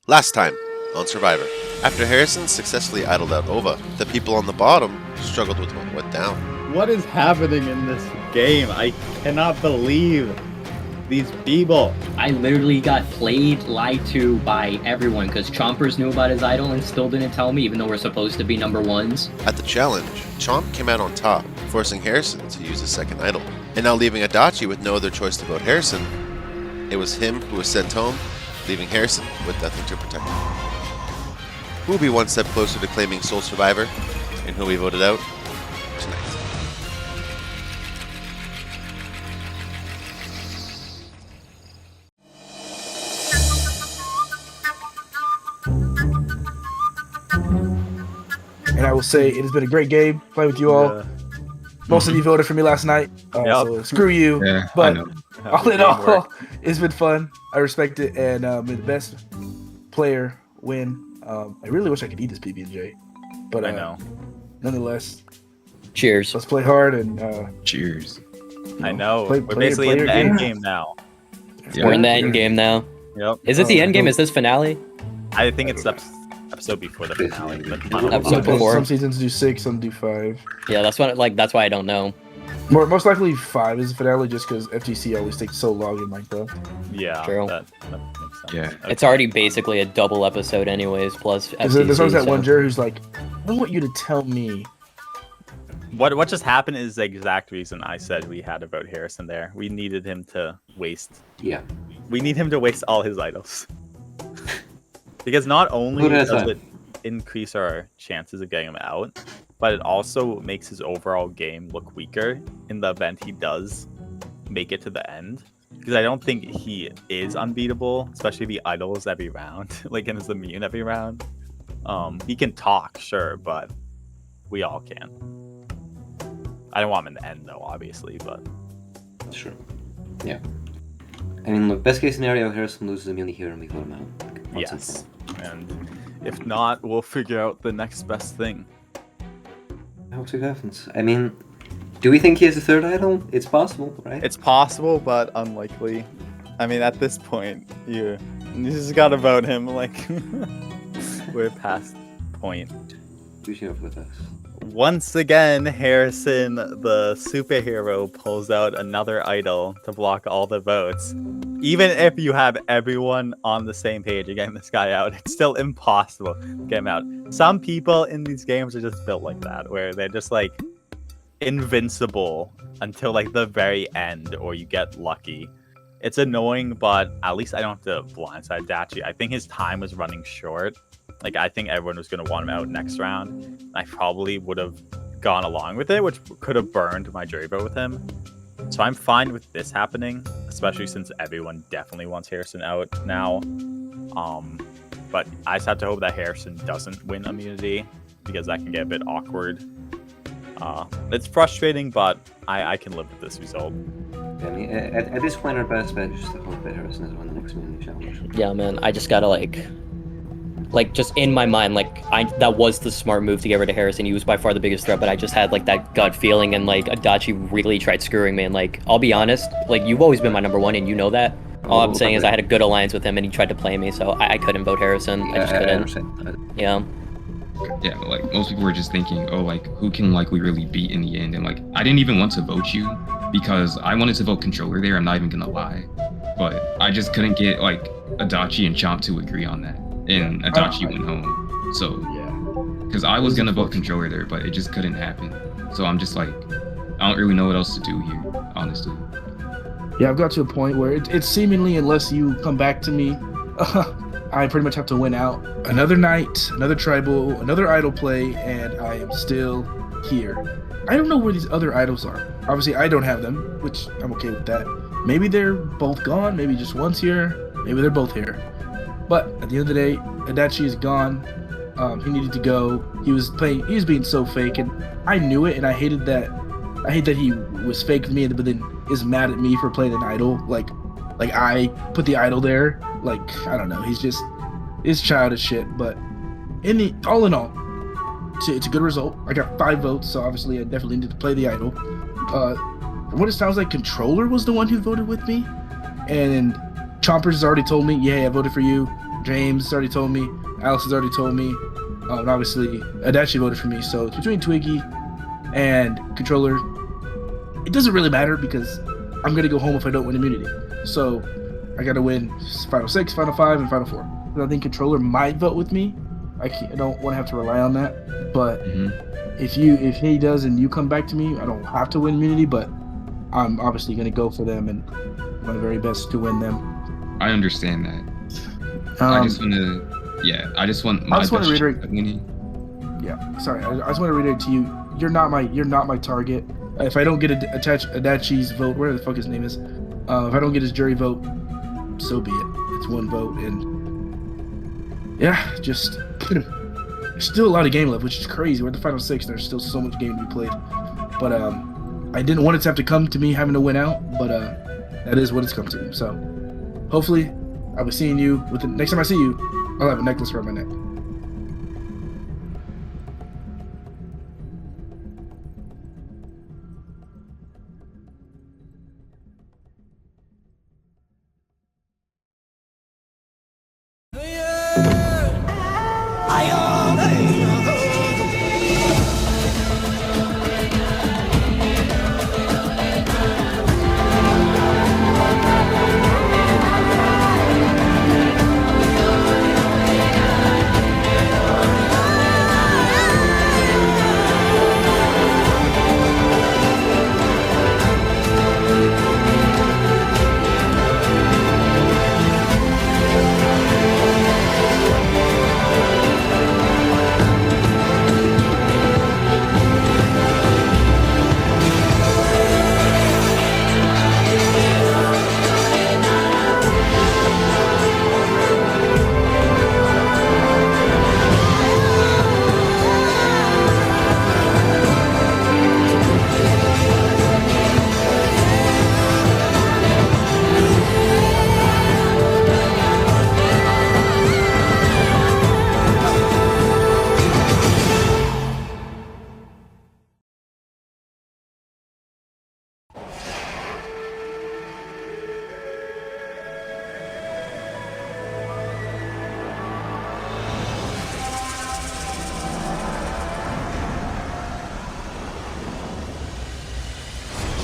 Last time on Survivor. After Harrison successfully idled out Ova, the people on the bottom struggled with what went down. What is happening in this game? I cannot believe these people. I literally got played, lied to by everyone because Chompzers knew about his idol and still didn't tell me, even though we're supposed to be number ones. At the challenge, Chomp came out on top, forcing Harrison to use his second idol. And now leaving Adachi with no other choice to vote Harrison, it was him who was sent home, leaving Harrison with nothing to protect him. Who will be one step closer to claiming sole survivor, and who we voted out tonight? And I will say it has been a great game playing with you all. Most of you voted for me last night, so screw you. Yeah, but all in all, it's been fun. I respect it, and may the best player win. I really wish I could eat this PB&J, but I know. Nonetheless, cheers. Let's play hard and cheers. I know. We're basically in the end game now. Yeah. We're in the end game now. Yep. Is it the end game? Is this finale? I think it's episode before the finale. Episode before. Some seasons do 6, some do 5. Yeah, that's what. That's why I don't know. Most likely 5 is the finale, just because FTC always takes so long in Minecraft. Yeah, true. That makes sense. Yeah, okay. It's already basically a double episode, anyways. Plus, FTC, there's always that one juror who's like, "I want you to tell me." What just happened is the exact reason I said we had to vote Harrison there. We needed him to waste. Yeah. We need him to waste all his idols. Because not only does it increase our chances of getting him out, but it also makes his overall game look weaker in the event he does make it to the end. Because I don't think he is unbeatable, especially the idols every round, like in his immune every round. He can talk, sure, but we all can. I don't want him in the end though, obviously, but sure. Yeah. I mean, look, best case scenario, Harrison loses immunity here and we vote him out. Yes. And if not, we'll figure out the next best thing. I hope so happens. I mean, do we think he has a third idol? It's possible, right? It's possible, but unlikely. I mean, at this point, you just gotta vote him. Like, we're past point. Who's here with us? Once again, Harrison, the superhero, pulls out another idol to block all the votes. Even if you have everyone on the same page getting this guy out, it's still impossible to get him out. Some people in these games are just built like that, where they're just like invincible until like the very end, or you get lucky. It's annoying, but at least I don't have to blindside Adachi. I think his time was running short. Like, I think everyone was going to want him out next round. I probably would have gone along with it, which could have burned my jury vote with him. So I'm fine with this happening, especially since everyone definitely wants Harrison out now. But I just have to hope that Harrison doesn't win immunity, because that can get a bit awkward. It's frustrating, but I can live with this result. Yeah, I mean, at this point, our best bet is just to hope that Harrison has won the next immunity challenge. Yeah, man. I just gotta like just in my mind, that was the smart move to get rid of Harrison. He was by far the biggest threat, but I just had like that gut feeling, and like Adachi really tried screwing me. And like, I'll be honest, like, you've always been my number one, and you know that. All I'm saying is I had a good alliance with him, and he tried to play me, so I couldn't vote Harrison. I just couldn't. Yeah. Yeah, like most people were just thinking, oh, like who can like we really beat in the end? And like I didn't even want to vote you because I wanted to vote controller there. I'm not even gonna lie, but I just couldn't get like Adachi and Chomp to agree on that. And Adachi went home, so yeah. Because I was gonna vote controller there, but it just couldn't happen. So I'm just like, I don't really know what else to do here, honestly. Yeah, I've got to a point where it's seemingly, unless you come back to me, I pretty much have to win out. Another night, another tribal, another idol play, and I am still here. I don't know where these other idols are. Obviously, I don't have them, which I'm okay with that. Maybe they're both gone. Maybe just one's here. Maybe they're both here. But at the end of the day, Adachi is gone. He needed to go. He was being so fake, and I knew it, and I hated that. I hate that he was fake with me, but then is mad at me for playing an idol. Like I put the idol there. Like, I don't know. It's childish shit. But all in all, it's a good result. I got 5 votes, so obviously I definitely need to play the idol. What it sounds like, controller was the one who voted with me, and Chompzers has already told me, yeah, I voted for you. James already told me. Alison's already told me. And obviously, Adachi voted for me. So it's between Twiggy and Controller. It doesn't really matter because I'm going to go home if I don't win immunity. So I got to win Final 6, Final 5, and Final 4. And I think Controller might vote with me. I don't want to have to rely on that. But if he does and you come back to me, I don't have to win immunity, but I'm obviously going to go for them and my very best to win them. I understand that. I just want to, I just want my best to reiterate. immunity. Yeah, sorry. I just want to reiterate to you, you're not my target. If I don't get Adachi's vote, whatever the fuck his name is, if I don't get his jury vote, so be it. It's one vote, and yeah, just there's still a lot of game left, which is crazy. We're at the Final 6. There's still so much game to be played, but I didn't want it to have to come to me having to win out, but that is what it's come to. So hopefully, I'll be seeing you. Next time I see you, I'll have a necklace around my neck.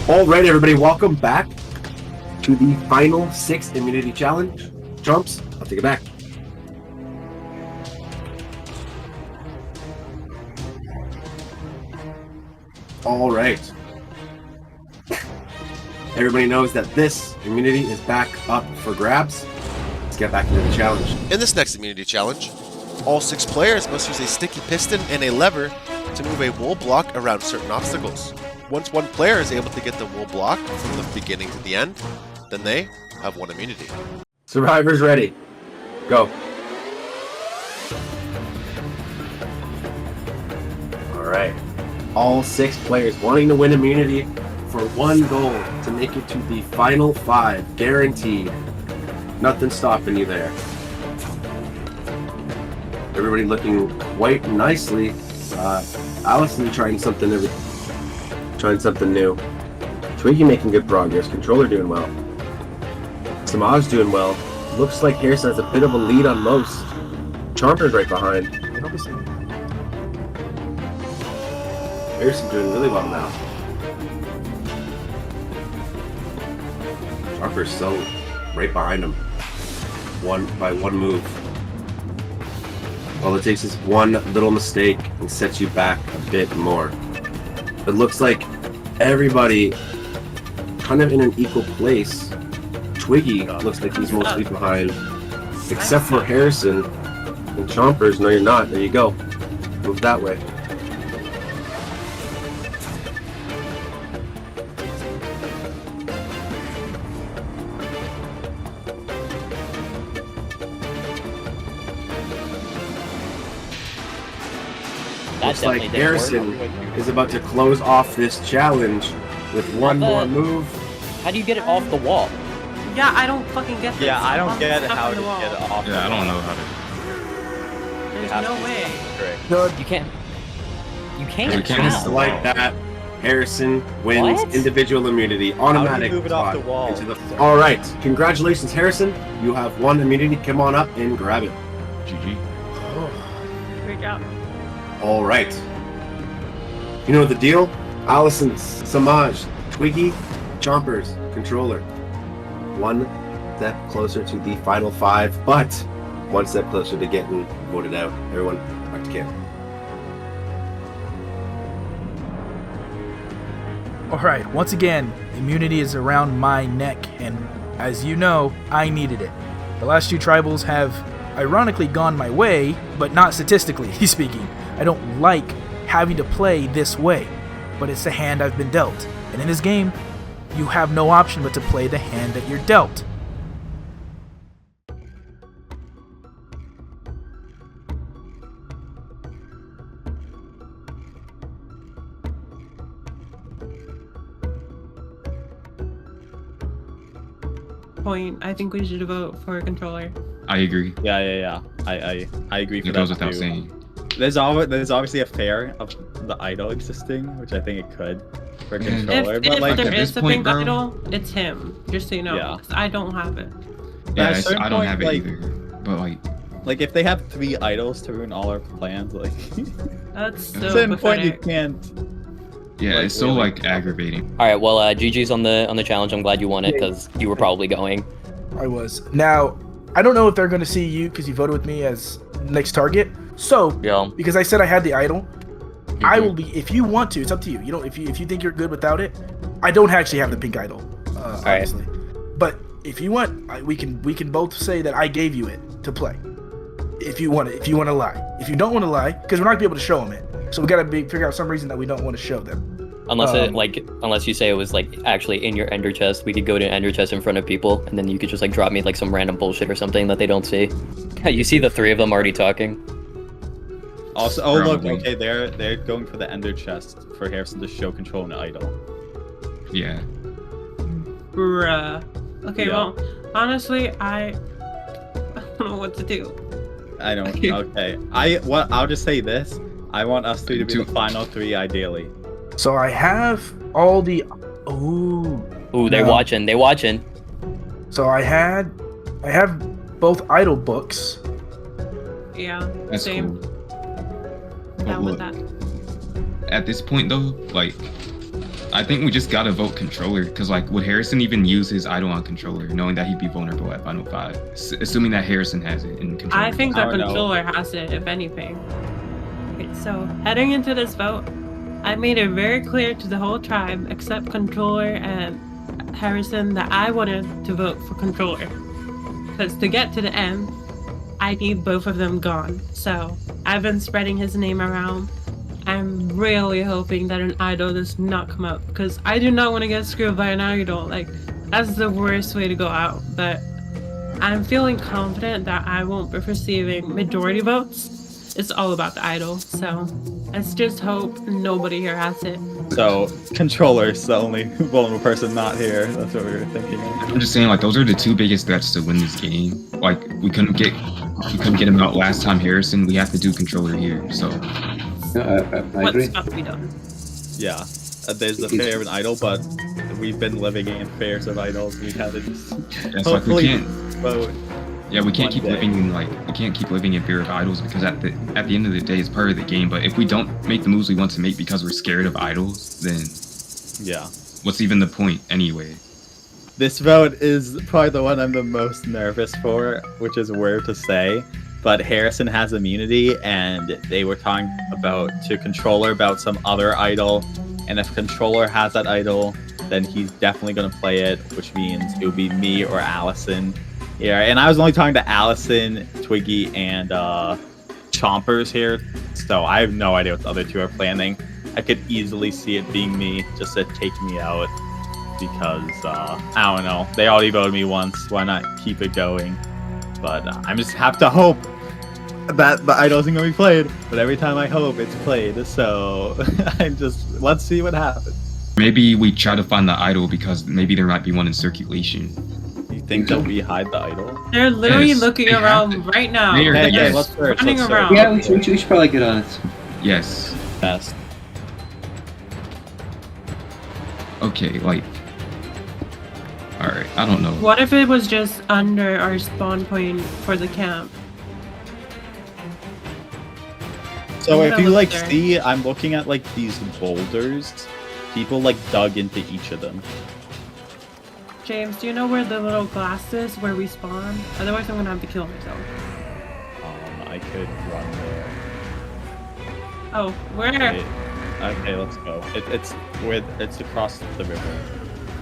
All right, everybody, welcome back to the final 6 immunity challenge. Chomps, I'll take it back. All right. Everybody knows that this immunity is back up for grabs. Let's get back into the challenge. In this next immunity challenge, all 6 players must use a sticky piston and a lever to move a wool block around certain obstacles. Once one player is able to get the wool block from the beginning to the end, then they have won immunity. Survivors ready. Go. All right. All 6 players wanting to win immunity for one goal to make it to the final 5, guaranteed. Nothing stopping you there. Everybody looking quite nicely. Alison trying something new. Twiggy making good progress. Controller doing well. Semaj doing well. Looks like Harrison has a bit of a lead on most. Chompzers right behind. Harrison doing really well now. Chompzers still right behind him. One move. All it takes is one little mistake and sets you back a bit more. It looks like everybody kind of in an equal place. Twiggy looks like he's mostly behind, except for Harrison and Chompzers. No, you're not. There you go. Move that way. Looks like Harrison is about to close off this challenge with one more move. How do you get it off the wall? Yeah, I don't fucking get this. Yeah, I don't get how to get it off. Yeah, I don't know how to. There's no way. You can't. You can't. You can't how? Like that. Harrison wins What? individual immunity, automatic. move it off the spot wall? into All right, congratulations, Harrison. You have won immunity. Come on up and grab it. GG. Great job. All right. You know the deal. Alison, Semaj, Twiggy, Chompzers, controller. One step closer to the final 5, but one step closer to getting voted out. Everyone, back to camp. Alright, once again, immunity is around my neck, and as you know, I needed it. The last 2 tribals have ironically gone my way, but not statistically speaking. I don't like having to play this way, but it's the hand I've been dealt. And in this game, you have no option but to play the hand that you're dealt. Point. I think we should vote for a controller. I agree. Yeah. I agree for It that goes without too. saying. There's obviously a fair of the idol existing, which I think it could for Yeah. controller. If but like, there at is this a point, pink bro- idol, it's him. Just so you know, Yeah. 'cause I don't have it. Yeah, at a certain I don't point, have it like- either. But like if they have 3 idols to ruin all our plans, like That's at a so certain point you pathetic. can't. yeah, Like, it's so really? like aggravating. All right, well, GG's on the challenge. I'm glad you won it because you were probably going. I was. Now, I don't know if they're going to see you because you voted with me as next target. So, Yeah. because I said I had the idol, I Mhm. will be. If you want to, it's up to you. You don't. If you think you're good without it, I don't actually have the pink idol, obviously. But if you want, we can both say that I gave you it to play. If you want it, if you want to lie, if you don't want to lie, because we're not gonna be able to show them it. So we gotta figure out some reason that we don't want to show them. Unless you say it was like actually in your ender chest, we could go to an ender chest in front of people, and then you could just like drop me like some random bullshit or something that they don't see. You see the 3 of them already talking. Also, oh look, Probably. okay, they're going for the ender chest for Harrison to show control an idol. Yeah. Bruh. Okay, Yeah. well, honestly, I don't know what to do. I don't. Okay. Okay, I'll just say this. I want us 3 to be the final 3, ideally. So I have all the. Ooh. Ooh, they're No. watching. They watching. So I have both idol books. Yeah, That's same. cool. Down with look, that. At this point though, like I think we just gotta vote controller because like would Harrison even use his idol on controller knowing that he'd be vulnerable at final 5? Assuming that Harrison has it in controller. I think I the don't know. controller has it, if anything. Okay, so heading into this vote, I made it very clear to the whole tribe, except controller and Harrison, that I wanted to vote for controller. Because to get to the end, I need both of them gone. So I've been spreading his name around. I'm really hoping that an idol does not come up, because I do not want to get screwed by an idol. Like, that's the worst way to go out. But I'm feeling confident that I won't be receiving majority votes. It's all about the idol, so let's just hope nobody here has it. So controller's the only vulnerable person not here. That's what we were thinking. I'm just saying like those are the 2 biggest threats to win this game. Like we couldn't get him out last time Harrison. We have to do controller here. So I What's agree. got to be done? Yeah, there's the fear of an idol, but we've been living in fears of idols. We had to just it's like we hopefully can't. vote. Yeah, we can't One keep day. living in we can't keep living in fear of idols because at the end of the day, it's part of the game. But if we don't make the moves we want to make because we're scared of idols, then Yeah. what's even the point anyway? This vote is probably the one I'm the most nervous for, which is weird to say. But Harrison has immunity, and they were talking to controller about some other idol. And if controller has that idol, then he's definitely going to play it, which means it would be me or Alison. Yeah, and I was only talking to Alison, Twiggy, and Chompzers here, so I have no idea what the other 2 are planning. I could easily see it being me, just to take me out, because, I don't know, they already voted me once, why not keep it going? But I just have to hope that the idol isn't going to be played, but every time I hope it's played, so let's see what happens. Maybe we try to find the idol because maybe there might be one in circulation. You think that we hide the idol? They're literally Yes, looking they have around right now. They're- They're yes. just let's search, running let's around. search. Yeah, we should probably get on it. Yes. Best. Okay, like, all right, I don't know. What if it was just under our spawn point for the camp? So I'm if gonna you look like there. see, I'm looking at like these boulders. People like dug into each of them. James, do you know where the little glass is where we spawn? Otherwise, I'm gonna have to kill myself. I could run there. Oh, where? Wait. Okay, let's go. It's across the river.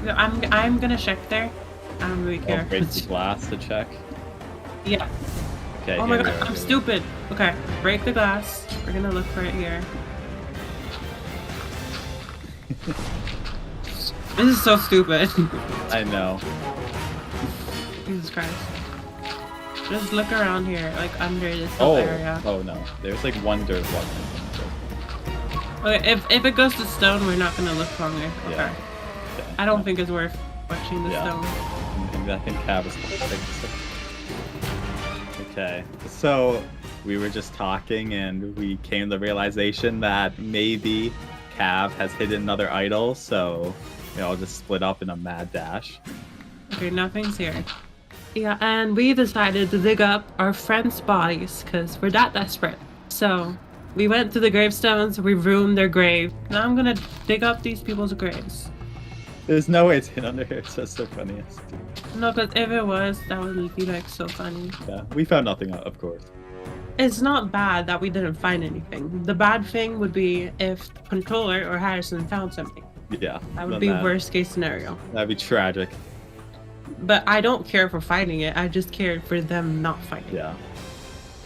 No, I'm gonna check there. I don't really Oh, care. break the glass to check. Yeah. Okay. Oh my here we god, are, I'm here we are. stupid. Okay, break the glass. We're gonna look for it here. This is so stupid. I know. Jesus Christ. Just look around here, like under this whole area. Oh no. There's like one dirt block. Okay, if it goes to stone, we're not gonna look longer. Okay. Yeah. Okay. I don't think it's worth watching the Yeah. stone. I think Cav is okay. So we were just talking and we came to the realization that maybe Cav has hidden another idol, so we all just split up in a mad dash. Okay, nothing's here. Yeah, and we decided to dig up our friends' bodies because we're that desperate. So we went to the gravestones, we ruined their grave. Now I'm gonna dig up these people's graves. There's no way it's hidden under here, it's just the funniest. No, because if it was, that would be like so funny. Yeah, we found nothing, of course. It's not bad that we didn't find anything. The bad thing would be if the controller or Harrison found something. Yeah. That would then be worst case scenario. That'd be tragic. But I don't care for finding it. I just care for them not finding it. Yeah.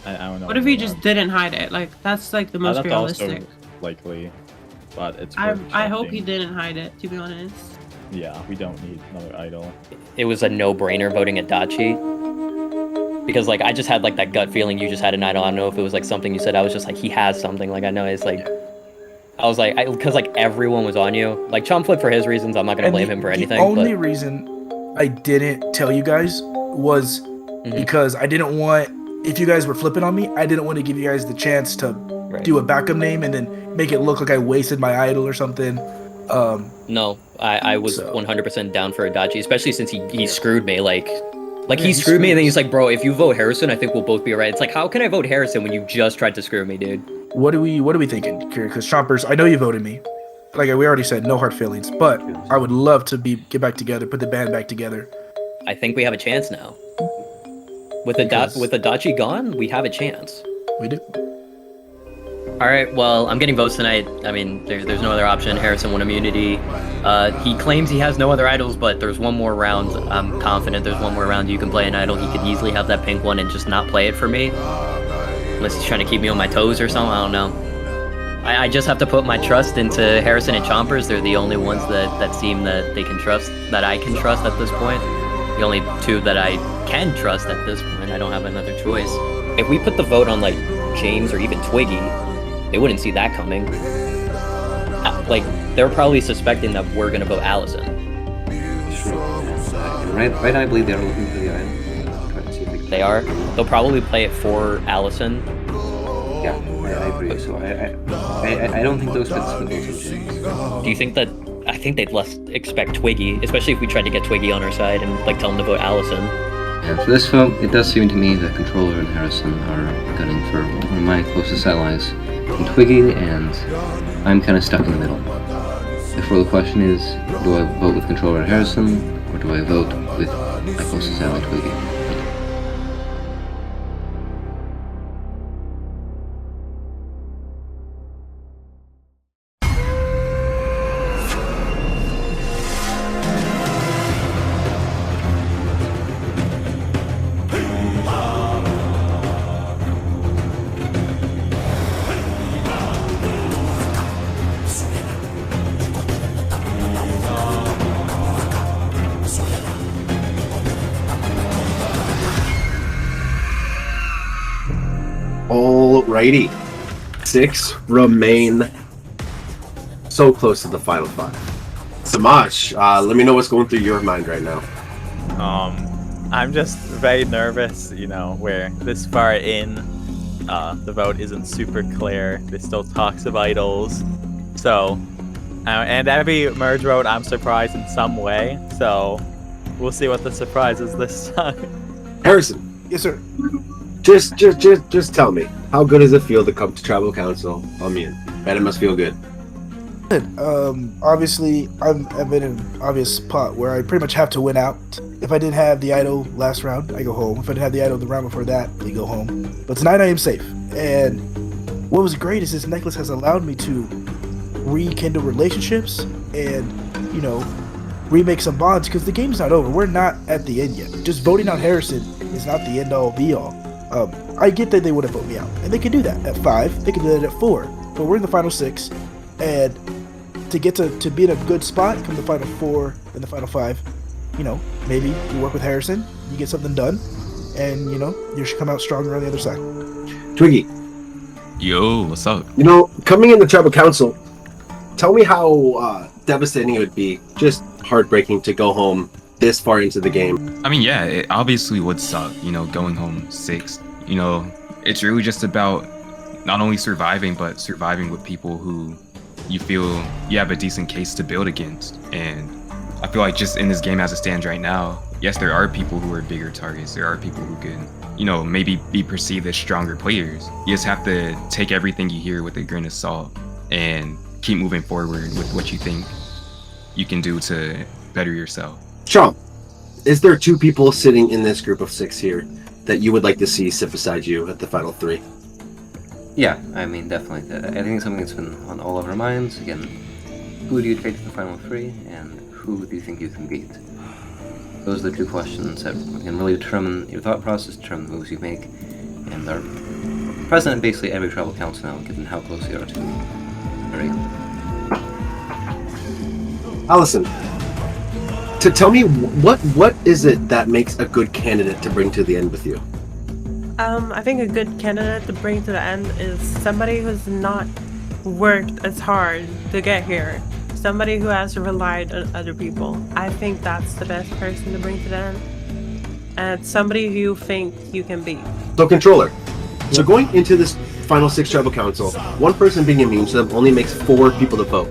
I don't know. What if he just didn't hide it? Like that's like the most That's realistic. also likely, but it's. I worth hope he checking. didn't hide it. To be honest. Yeah, we don't need another idol. It was a no-brainer voting Adachi. Because, like, I just had, like, that gut feeling you just had an idol. I don't know if it was, like, something you said. I was just like, he has something. Like, I know it's, like... I was like... Because, like, everyone was on you. Like, Chomp flipped for his reasons. I'm not going to blame him for anything. The only but... reason I didn't tell you guys was because I didn't want... If you guys were flipping on me, I didn't want to give you guys the chance to do a backup name and then make it look like I wasted my idol or something. No, I was 100% down for Adachi, especially since he screwed me. Like he he screwed me, and then screwed he's like, bro, if you vote Harrison, I think we'll both be alright. It's like, how can I vote Harrison when you just tried to screw me, dude? What are we thinking, Kira? Because Chompers, I know you voted me. Like we already said, no hard feelings. But I would love to get back together, put the band back together. I think we have a chance now. With Adachi gone, we have a chance. We do. Alright, well, I'm getting votes tonight. I mean, there's no other option. Harrison won immunity. He claims he has no other idols, but there's one more round. I'm confident there's one more round you can play an idol. He could easily have that pink one and just not play it for me. Unless he's trying to keep me on my toes or something, I don't know. I just have to put my trust into Harrison and Chompers. They're the only ones that seem that they can trust, that I can trust at this point. The only two that I can trust at this point. I don't have another choice. If we put the vote on, like, James or even Twiggy, they wouldn't see that coming. Like, they're probably suspecting that we're gonna vote Alison. Right now, I believe they're looking for the item. Try to see if they can. They are. They'll probably play it for Alison. Yeah, I agree. So I don't think those fits with those James. Do you think that... I think they'd less expect Twiggy, especially if we tried to get Twiggy on our side and, like, tell them to vote Alison. And for this vote, it does seem to me that Controller and Harrison are gunning for one of my closest allies in Twiggy, and I'm kind of stuck in the middle. Therefore, the question is, do I vote with Controller and Harrison, or do I vote with my closest ally, Twiggy? Alrighty. 6 remain. So close to the final 5. Semaj, let me know what's going through your mind right now. I'm just very nervous, you know, we're this far in. The vote isn't super clear. There's still talks of idols. So, And every merge vote, I'm surprised in some way. So we'll see what the surprise is this time. Harrison, Yes, sir. just tell me, how good does it feel to come to Tribal Council on me? Man, it must feel good. Obviously, I'm in an obvious spot where I pretty much have to win out. If I didn't have the idol last round, I go home. If I didn't have the idol the round before that, we go home. But tonight I am safe. And what was great is this necklace has allowed me to rekindle relationships and, you know, remake some bonds because the game's not over. We're not at the end yet. Just voting out Harrison is not the end all be all. I get that they want to vote me out, and they can do that at 5. They can do that at 4. But we're in the final 6, and to get to be in a good spot, come the final 4 and the final 5, you know, maybe you work with Harrison, you get something done, and you know you should come out stronger on the other side. Twiggy, Yo, what's up? you know, coming in the Tribal Council, tell me how devastating it would be, just heartbreaking to go home this far into the game. I mean, yeah, it obviously would suck, you know, going home 6th. You know, it's really just about not only surviving, but surviving with people who you feel you have a decent case to build against. And I feel like just in this game as it stands right now, yes, there are people who are bigger targets. There are people who could, you know, maybe be perceived as stronger players. You just have to take everything you hear with a grain of salt and keep moving forward with what you think you can do to better yourself. Chomp, is there 2 people sitting in this group of 6 here that you would like to see sit beside you at the final 3? Yeah, I mean, definitely. I think it's something that's been on all of our minds. Again, who do you take to the final 3, and who do you think you can beat? Those are the 2 questions that can really determine your thought process, determine the moves you make, and are present in basically every Tribal Council now, given how close they are to very. Alison, to tell me what is it that makes a good candidate to bring to the end with you? I think a good candidate to bring to the end is somebody who's not worked as hard to get here. Somebody who has relied on other people. I think that's the best person to bring to the end. And somebody who you think you can beat. So, Controller, so going into this final 6 Tribal Council, 1 person being immune to them only makes 4 people to vote.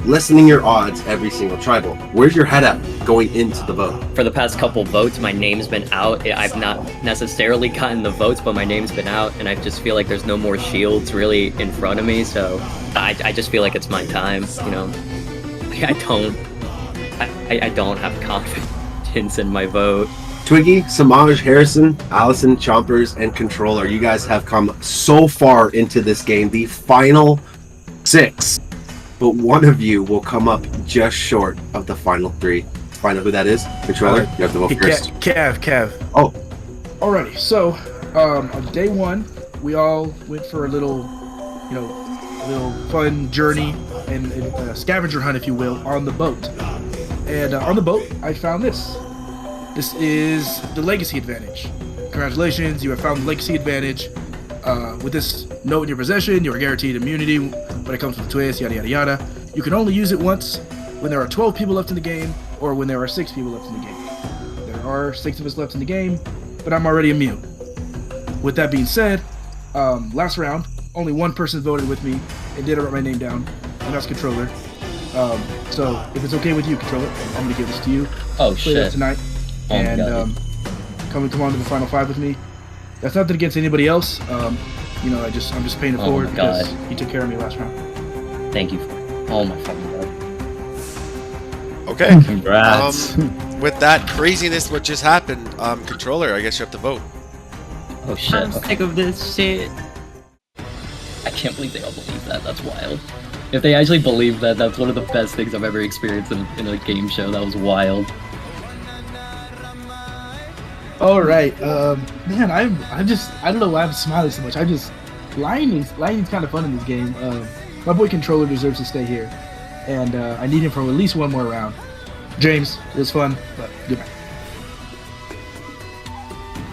Lessening your odds every single tribal. Where's your head at going into the vote? For the past couple votes, my name's been out. I've not necessarily gotten the votes, but my name's been out, and I just feel like there's no more shields really in front of me, so I just feel like it's my time, you know. I don't have confidence in my vote. Twiggy, Semaj, Harrison, Alison, Chompzers, and Controller, you guys have come so far into this game, the final 6. But one of you will come up just short of the final 3. Find out who that is. Controller, you have to vote first. Cav. Oh, Alrighty, so on day 1, we all went for a little fun journey and scavenger hunt, if you will, on the boat. And on the boat, I found this. This is the Legacy Advantage. Congratulations, you have found the Legacy Advantage. With this note in your possession, you are guaranteed immunity when it comes to the twist, yada yada yada. You can only use it once when there are 12 people left in the game, or when there are 6 people left in the game. There are 6 of us left in the game, but I'm already immune. With that being said, last round, only 1 person voted with me and didn't write my name down, and that's Controller. So if it's okay with you, Controller, I'm gonna give this to you. Oh Play that shit. tonight, Oh, and God. come on to the final 5 with me. That's nothing against anybody else. I'm just paying it Oh forward my because God. you took care of me last round. Thank you. Oh my fucking god. Okay. Congrats. With that craziness, what just happened, Controller, I guess you have to vote. Oh shit. I'm Okay. sick of this shit. I can't believe they all believe that. That's wild. If they actually believe that, that's one of the best things I've ever experienced in a game show. That was wild. All right, man, I don't know why I'm smiling so much. Lying is kind of fun in this game. My boy Controller deserves to stay here, and I need him for at least 1 more round. James, it was fun, but goodbye.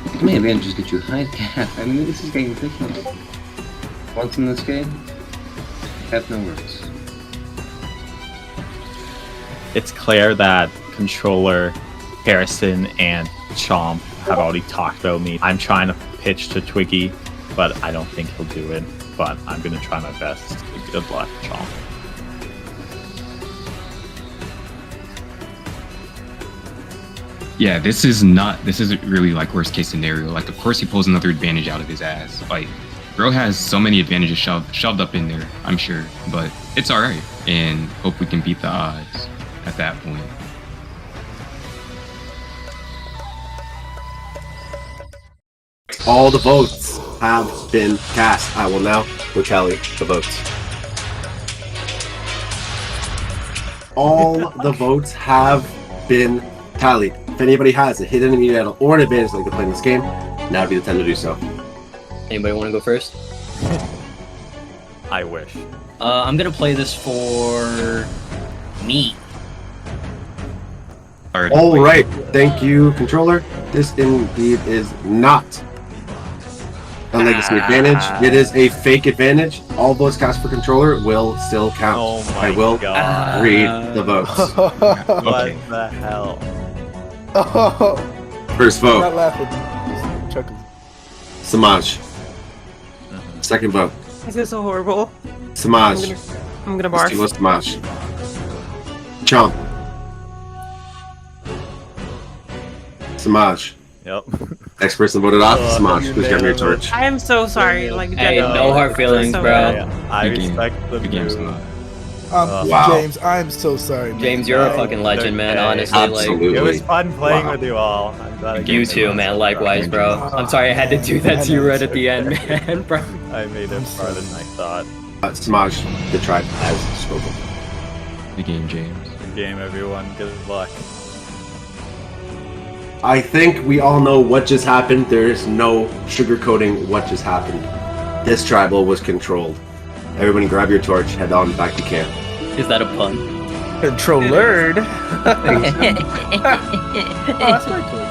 How many advantages did you hide, Cat? I mean, this is getting ridiculous. Once in this game, I have no words. It's clear that Controller, Harrison, and Chomp have already talked about me. I'm trying to pitch to Twiggy, but I don't think he'll do it. But I'm gonna try my best. Good luck, Chomp. Yeah, this isn't really like worst case scenario. Like, of course he pulls another advantage out of his ass. Like, bro has so many advantages shoved up in there, I'm sure. But it's alright. And hope we can beat the odds at that point. All the votes have been cast. I will now go tally the votes. All the votes have been tallied. If anybody has a hidden immunity idol or an advantage like to play in this game, now would be the time to do so. Anybody want to go first? I wish. I'm gonna play this for me. All right, thank you, controller. This indeed is not a legacy advantage. It is a fake advantage. All votes cast for controller will still count. Oh my I will God. read the votes. What the hell? First I'm not vote, laughing. Just chuckling. Semaj. Second vote, This is so horrible. Semaj. I'm gonna Let's barf. do Semaj. Chomp. Semaj. Yep. Next person voted off. Oh, Semaj. Who's grabbing your unanimous. torch? I am so sorry. Like, Hey, genuinely. no hard This is feelings, so bro. bad. I Good game. respect the Good game, move. Semaj. Wow. James, I'm so sorry. Man. James, you're a fucking legend, man. Okay. Honestly, Absolutely. It was fun playing Wow. with you all. I'm glad I like got you to too, watch man. it. Likewise, bro. I'm sorry I had to do that to you right at the end, man, bro. I made it farther than I thought. Semaj, the tribe has spoken. Good game, James. Good game, everyone. Good luck. I think we all know what just happened. There is no sugarcoating what just happened. This tribal was controlled. Everybody grab your torch, head on back to camp. Is that a pun? Controllered. Oh, that's my torch.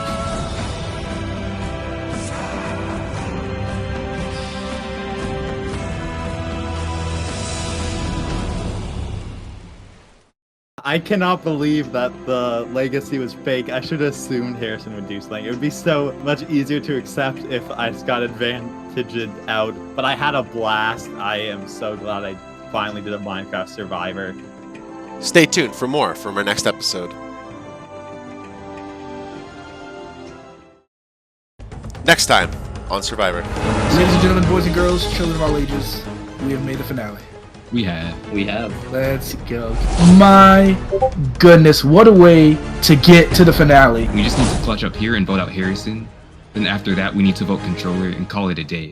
I cannot believe that the legacy was fake. I should have assumed Harrison would do something. It would be so much easier to accept if I just got advantaged out. But I had a blast. I am so glad I finally did a Minecraft Survivor. Stay tuned for more from our next episode. Next time on Survivor. Ladies and gentlemen, boys and girls, children of all ages, we have made the finale. We have. We have. Let's go. My goodness, what a way to get to the finale. We just need to clutch up here and vote out Harrison. Then after that, we need to vote controller and call it a day.